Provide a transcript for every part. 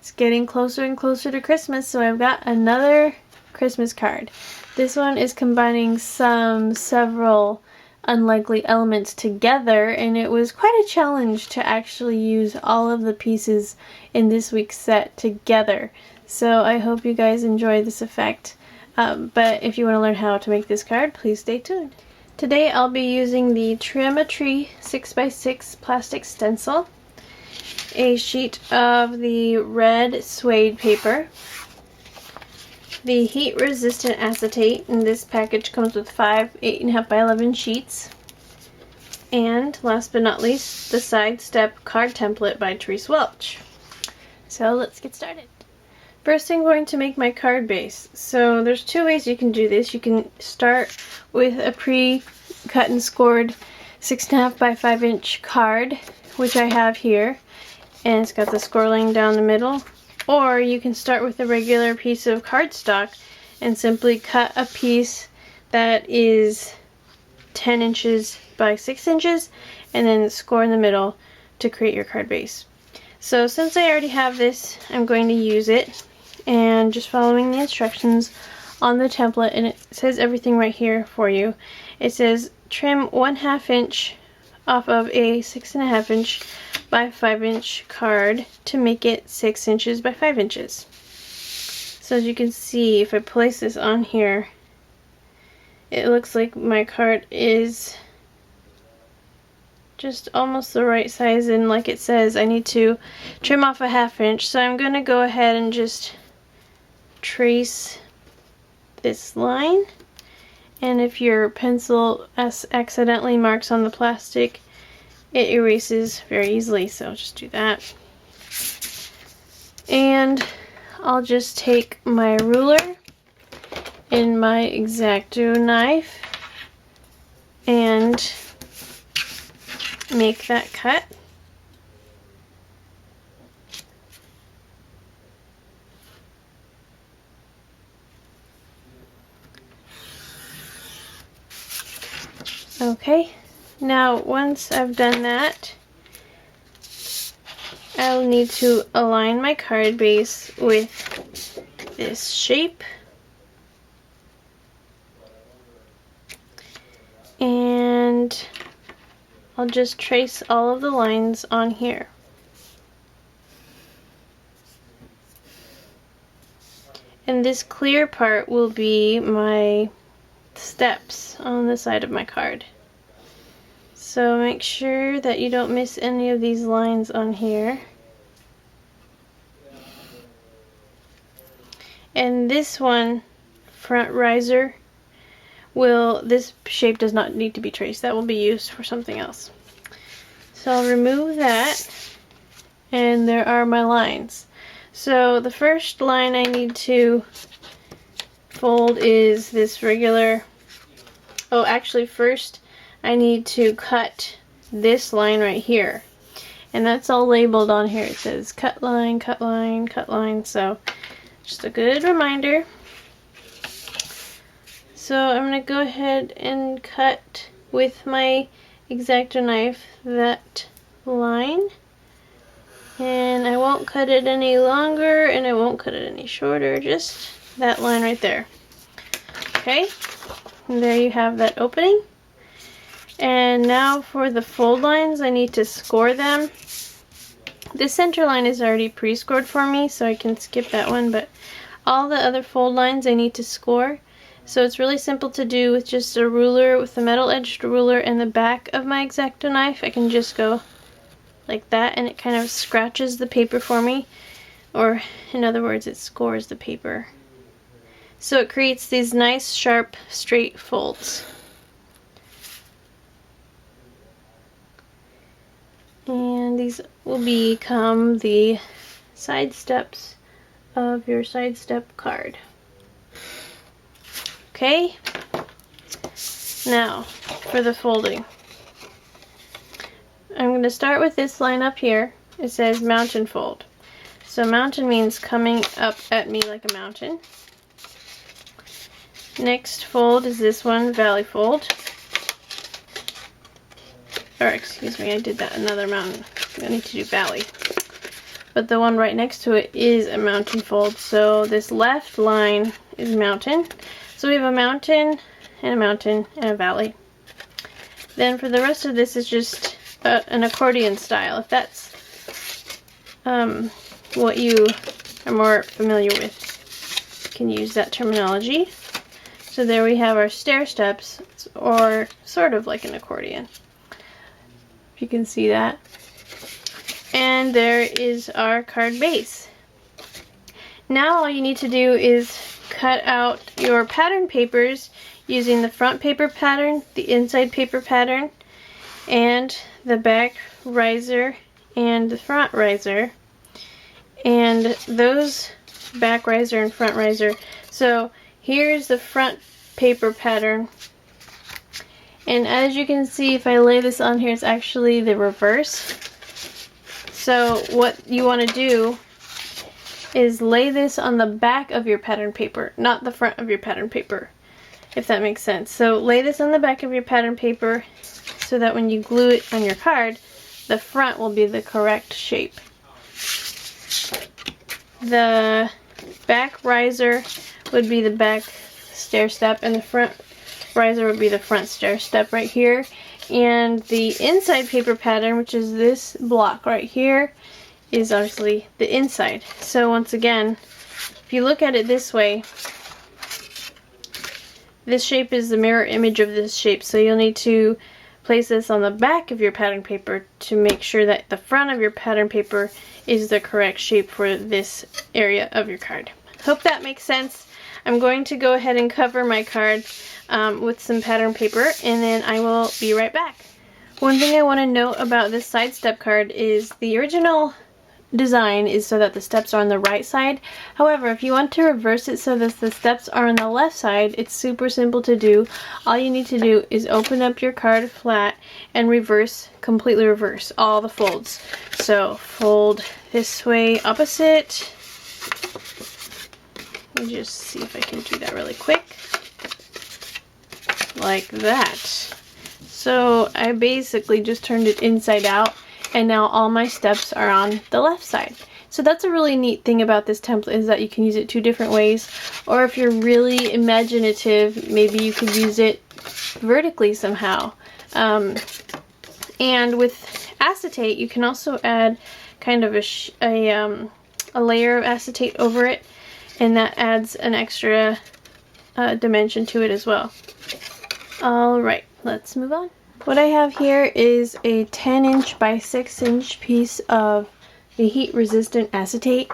It's getting closer and closer to Christmas, so I've got another Christmas card. This one is combining several unlikely elements together, and it was quite a challenge to actually use all of the pieces in this week's set together. So I hope you guys enjoy this effect. But if you want to learn how to make this card, please stay tuned. Today I'll be using the Trim a Tree 6x6 plastic stencil, a sheet of the red suede paper, the heat resistant acetate, and this package comes with 5 8.5 by 11 sheets, and last but not least, the Sidestep card template by Therese Welch. So let's get started. First, I'm going to make my card base. So there's two ways you can do this. You can start with a pre-cut and scored 6.5 by 5 inch card, which I have here, and it's got the score laying down the middle. Or you can start with a regular piece of cardstock and simply cut a piece that is 10 inches by 6 inches and then score in the middle to create your card base. So since I already have this, I'm going to use it and just following the instructions on the template, and it says everything right here for you. It says trim 1/2 inch off of a 6.5 inch by 5 inch card to make it 6 inches by 5 inches. So as you can see, if I place this on here, it looks like my card is just almost the right size, and like it says, I need to trim off a 1/2 inch. So I'm going to go ahead and just trace this line, and if your pencil accidentally marks on the plastic, it erases very easily, so just do that. And I'll just take my ruler and my X-Acto knife and make that cut. Okay, now once I've done that, I'll need to align my card base with this shape. And I'll just trace all of the lines on here. And this clear part will be my steps on the side of my card. So make sure that you don't miss any of these lines on here. And this one, front riser, this shape does not need to be traced. That will be used for something else. So I'll remove that, and there are my lines. So the first line I need to fold is this regular, oh actually first I need to cut this line right here, and that's all labeled on here. It says cut line, cut line, cut line, so just a good reminder. So I'm going to go ahead and cut with my X-Acto knife that line, and I won't cut it any longer and I won't cut it any shorter, just that line right there. Okay, and there you have that opening. And now for the fold lines, I need to score them. This center line is already pre-scored for me, so I can skip that one, but all the other fold lines I need to score. So it's really simple to do with just a ruler, with a metal edged ruler and the back of my X-Acto knife. I can just go like that, and it kind of scratches the paper for me, or in other words, it scores the paper. So it creates these nice, sharp, straight folds. And these will become the side steps of your Sidestep card. Okay, now for the folding. I'm going to start with this line up here. It says mountain fold. So mountain means coming up at me like a mountain. Next fold is this one, valley fold. Or excuse me, I did that another mountain. I need to do valley. but the one right next to it is a mountain fold. So this left line is mountain. So we have a mountain and a mountain and a valley. Then for the rest of this is just an accordion style, if that's what you are more familiar with. You can use that terminology. So there we have our stair steps, or sort of like an accordion, if you can see that. And there is our card base. Now all you need to do is cut out your pattern papers using the front paper pattern, the inside paper pattern, and the back riser and the front riser. And those back riser and front riser. So here's the front paper pattern. And as you can see, if I lay this on here, it's actually the reverse. So what you want to do is lay this on the back of your pattern paper, not the front of your pattern paper, if that makes sense. So lay this on the back of your pattern paper so that when you glue it on your card, the front will be the correct shape. The back riser would be the back stair step, and the front riser would be the front stair step right here. And the inside paper pattern, which is this block right here, is obviously the inside. So once again, if you look at it this way, this shape is the mirror image of this shape. So you'll need to place this on the back of your pattern paper to make sure that the front of your pattern paper is the correct shape for this area of your card. Hope that makes sense. I'm going to go ahead and cover my card with some pattern paper, and then I will be right back. One thing I want to note about this side step card is the original design is so that the steps are on the right side. However, if you want to reverse it so that the steps are on the left side, it's super simple to do. All you need to do is open up your card flat and reverse, completely reverse all the folds. So fold this way opposite. Let me just see if I can do that really quick. Like that. So I basically just turned it inside out, and now all my steps are on the left side. So that's a really neat thing about this template, is that you can use it two different ways, or if you're really imaginative, maybe you could use it vertically somehow. And with acetate, you can also add kind of a layer of acetate over it, and that adds an extra dimension to it as well. Alright, let's move on. What I have here is a 10-inch by 6-inch piece of the heat resistant acetate,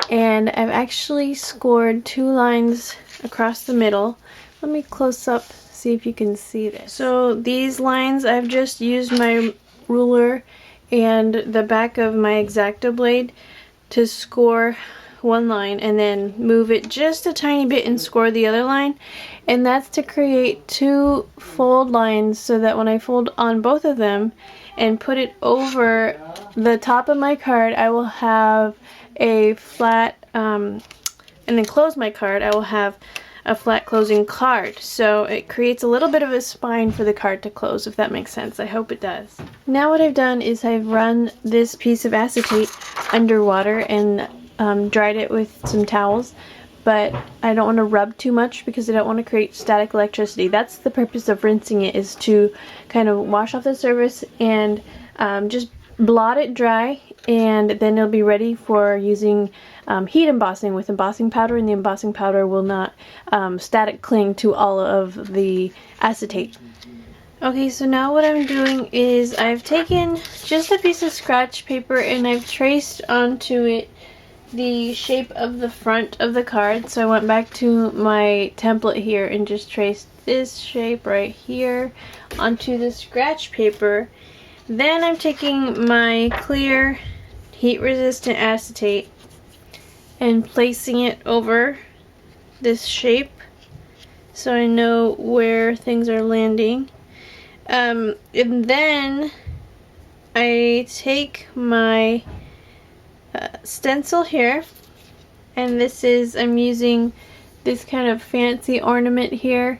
and I've actually scored 2 lines across the middle. Let me close up, see if you can see this. So these lines, I've just used my ruler and the back of my X-Acto blade to score one line, and then move it just a tiny bit and score the other line. And that's to create 2 fold lines, so that when I fold on both of them and put it over the top of my card, I will have a flat, and then close my card, I will have a flat closing card. So it creates a little bit of a spine for the card to close, if that makes sense. I hope it does. Now what I've done is I've run this piece of acetate underwater and dried it with some towels, but I don't want to rub too much because I don't want to create static electricity. That's the purpose of rinsing it, is to kind of wash off the surface and just blot it dry, and then it'll be ready for using heat embossing with embossing powder, and the embossing powder will not static cling to all of the acetate. Okay, so now what I'm doing is I've taken just a piece of scratch paper and I've traced onto it the shape of the front of the card. So I went back to my template here and just traced this shape right here onto the scratch paper. Then I'm taking my clear heat resistant acetate and placing it over this shape so I know where things are landing. And then I take my stencil here, and this is, I'm using this kind of fancy ornament here,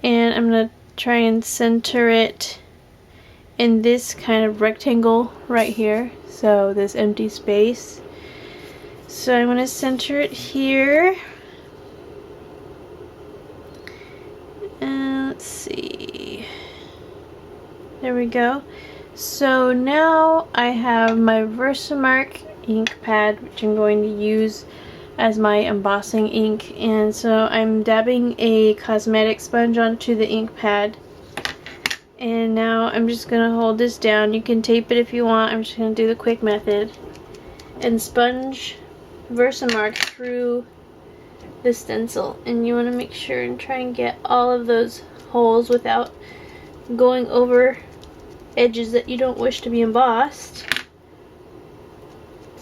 and I'm going to try and center it in this kind of rectangle right here, so this empty space. So I want to center it here. And let's see. There we go. So now I have my Versamark ink pad, which I'm going to use as my embossing ink. And so I'm dabbing a cosmetic sponge onto the ink pad. And now I'm just going to hold this down. You can tape it if you want. I'm just going to do the quick method. And sponge Versamark through the stencil. And you want to make sure and try and get all of those holes without going over edges that you don't wish to be embossed.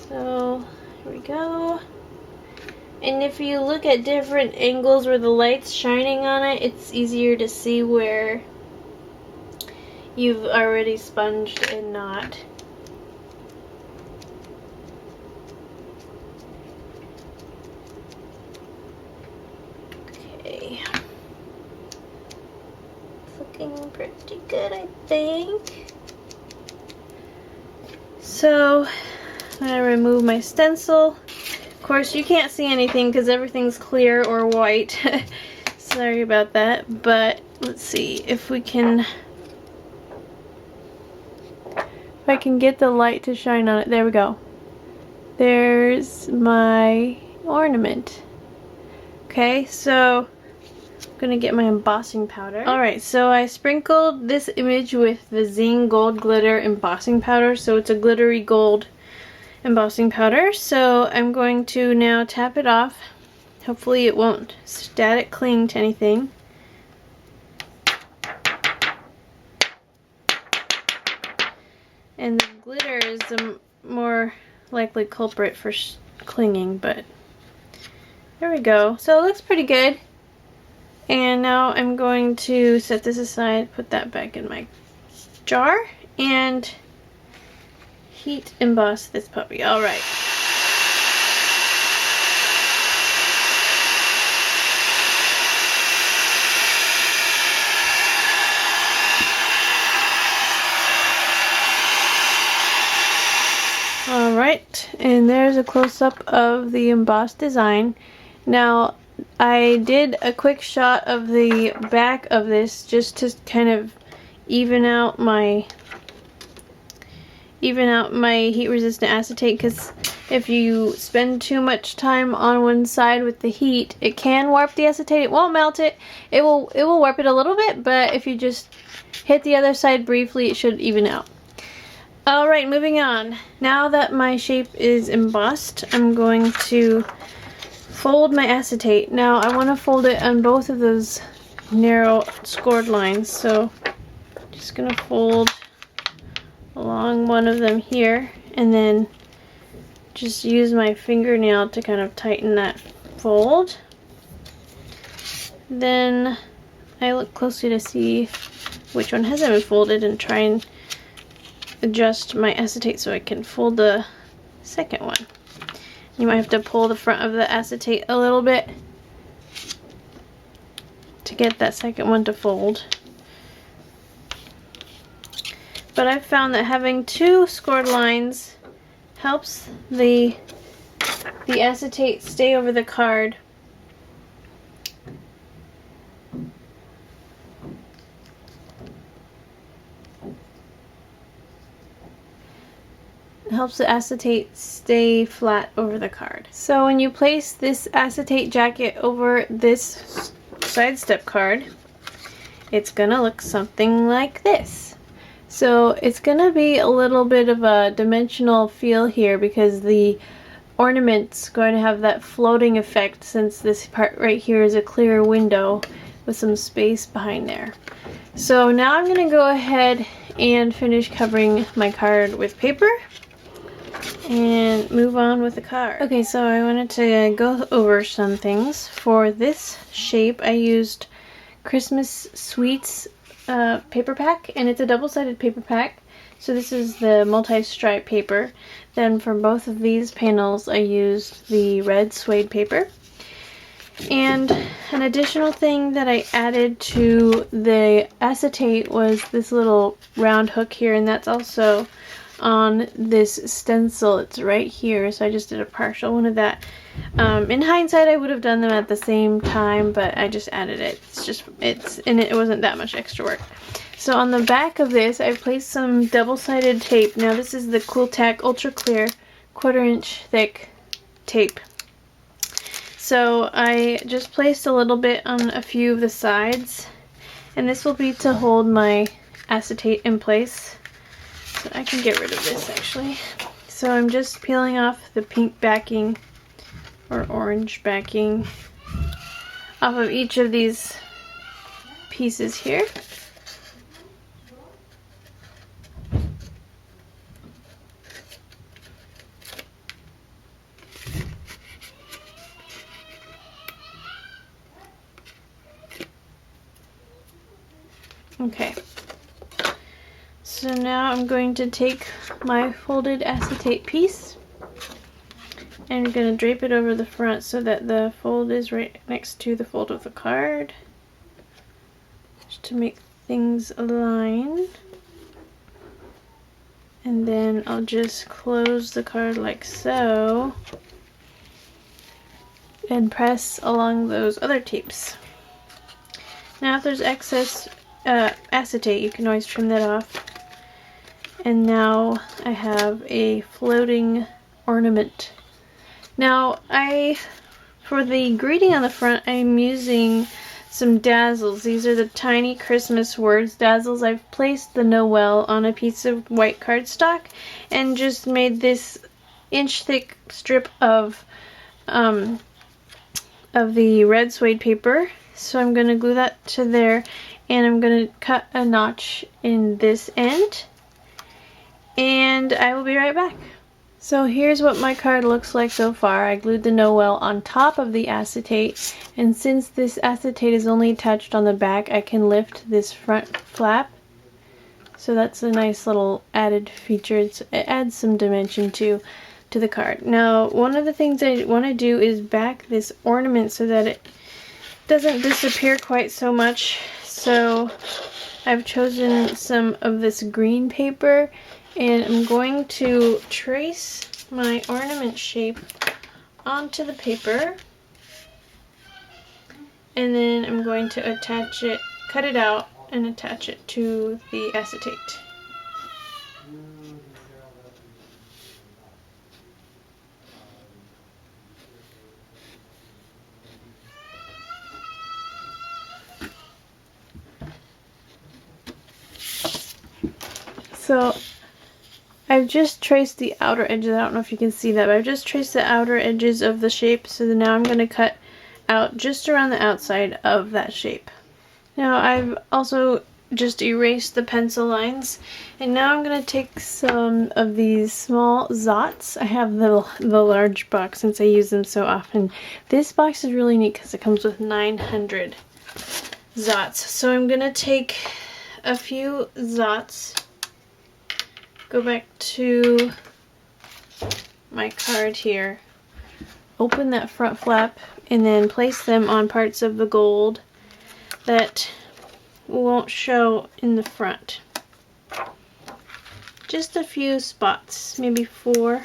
So here we go. And if you look at different angles where the light's shining on it, it's easier to see where you've already sponged and not. Okay. It's looking pretty good, I think. So I'm going to remove my stencil. Of course, you can't see anything because everything's clear or white. Sorry about that, but let's see if we can... If I can get the light to shine on it. There we go. There's my ornament. Okay, so I'm gonna get my embossing powder. Alright, so I sprinkled this image with the Zing Gold Glitter embossing powder. So it's a glittery gold embossing powder. So I'm going to now tap it off. Hopefully it won't static cling to anything. And the glitter is the more likely culprit for clinging, but there we go. So it looks pretty good. And now I'm going to set this aside, put that back in my jar, and heat emboss this puppy. Alright. Alright, and there's a close-up of the embossed design. Now, I did a quick shot of the back of this just to kind of even out my heat-resistant acetate, because if you spend too much time on one side with the heat, it can warp the acetate. It won't melt it. It will warp it a little bit, but if you just hit the other side briefly, it should even out. Alright, moving on. Now that my shape is embossed, I'm going to fold my acetate. Now I want to fold it on both of those narrow scored lines, so I'm just going to fold along one of them here, and then just use my fingernail to kind of tighten that fold. Then I look closely to see which one hasn't been folded and try and adjust my acetate so I can fold the second one. You might have to pull the front of the acetate a little bit to get that second one to fold. But I've found that having two scored lines helps the acetate stay over the card. It helps the acetate stay flat over the card. So when you place this acetate jacket over this sidestep card, it's gonna look something like this. So it's gonna be a little bit of a dimensional feel here because the ornament's going to have that floating effect, since this part right here is a clear window with some space behind there. So now I'm gonna go ahead and finish covering my card with paper and move on with the card. Okay, so I wanted to go over some things. For this shape, I used Christmas Sweets paper pack, and it's a double-sided paper pack. So this is the multi-stripe paper. Then for both of these panels, I used the red suede paper. And an additional thing that I added to the acetate was this little round hook here, and that's also on this stencil. It's right here, so I just did a partial one of that. In hindsight, I would have done them at the same time, but I just added it. It wasn't that much extra work. So on the back of this, I placed some double-sided tape. Now this is the Cool Tack Ultra Clear 1/4 inch thick tape. So I just placed a little bit on a few of the sides, and this will be to hold my acetate in place. So I can get rid of this actually. So I'm just peeling off the pink backing or orange backing off of each of these pieces here. Okay, so now I'm going to take my folded acetate piece and I'm going to drape it over the front so that the fold is right next to the fold of the card, just to make things align. And then I'll just close the card like so and press along those other tapes. Now if there's excess acetate, you can always trim that off. And now I have a floating ornament. Now for the greeting on the front, I'm using some dazzles. These are the tiny Christmas words dazzles. I've placed the Noel on a piece of white cardstock and just made this inch thick strip of the red suede paper. So I'm going to glue that to there, and I'm going to cut a notch in this end, and I will be right back. So here's what my card looks like so far. I glued the Noel on top of the acetate, and since this acetate is only attached on the back, I can lift this front flap. So that's a nice little added feature. It adds some dimension to the card. Now, one of the things I want to do is back this ornament so that it doesn't disappear quite so much. So I've chosen some of this green paper, and I'm going to trace my ornament shape onto the paper, and then I'm going to attach it, cut it out, and attach it to the acetate. So I've just traced the outer edges. I don't know if you can see that, but I've just traced the outer edges of the shape. So now I'm going to cut out just around the outside of that shape. Now I've also just erased the pencil lines, and now I'm going to take some of these small zots. I have the large box since I use them so often. This box is really neat because it comes with 900 zots. So I'm going to take a few zots, go back to my card here, open that front flap, and then place them on parts of the gold that won't show in the front. Just a few spots, maybe 4.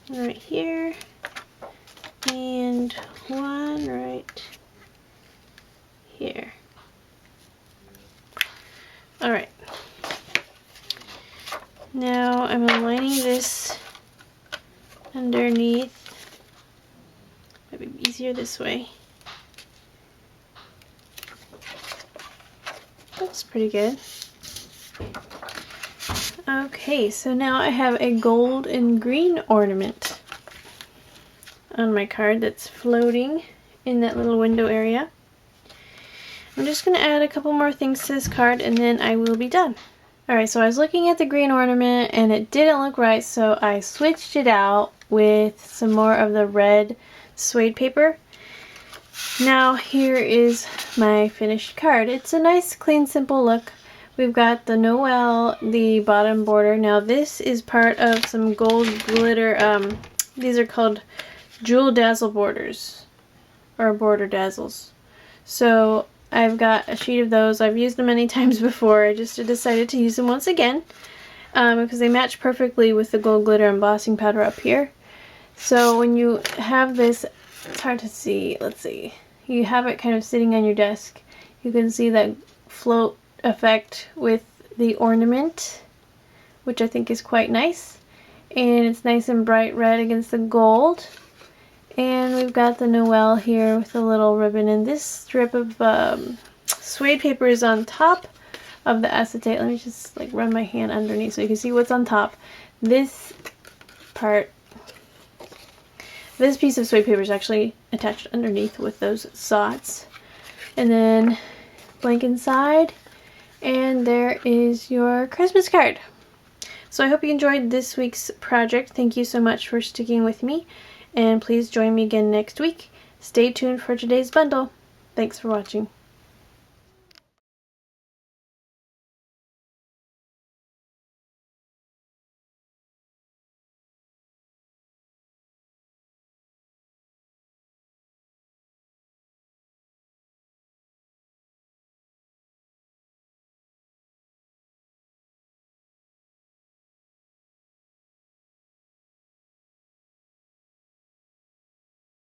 Right here, and 1 right here. Alright. Now I'm aligning this underneath. Might be easier this way. That's pretty good. Okay, so now I have a gold and green ornament on my card that's floating in that little window area. I'm just going to add a couple more things to this card and then I will be done. Alright, so I was looking at the green ornament and it didn't look right, so I switched it out with some more of the red suede paper. Now here is my finished card. It's a nice, clean, simple look. We've got the Noel, the bottom border. Now this is part of some gold glitter. These are called jewel dazzle borders, or border dazzles. So I've got a sheet of those. I've used them many times before. I just decided to use them once again because they match perfectly with the gold glitter embossing powder up here. So when you have this, it's hard to see, let's see, you have it kind of sitting on your desk. You can see that float effect with the ornament, which I think is quite nice. And it's nice and bright red against the gold. And we've got the Noel here with a little ribbon, and this strip of suede paper is on top of the acetate. Let me just like run my hand underneath so you can see what's on top. This part, this piece of suede paper is actually attached underneath with those sots. And then blank inside, and there is your Christmas card. So I hope you enjoyed this week's project. Thank you so much for sticking with me, and please join me again next week. Stay tuned for today's bundle. Thanks for watching.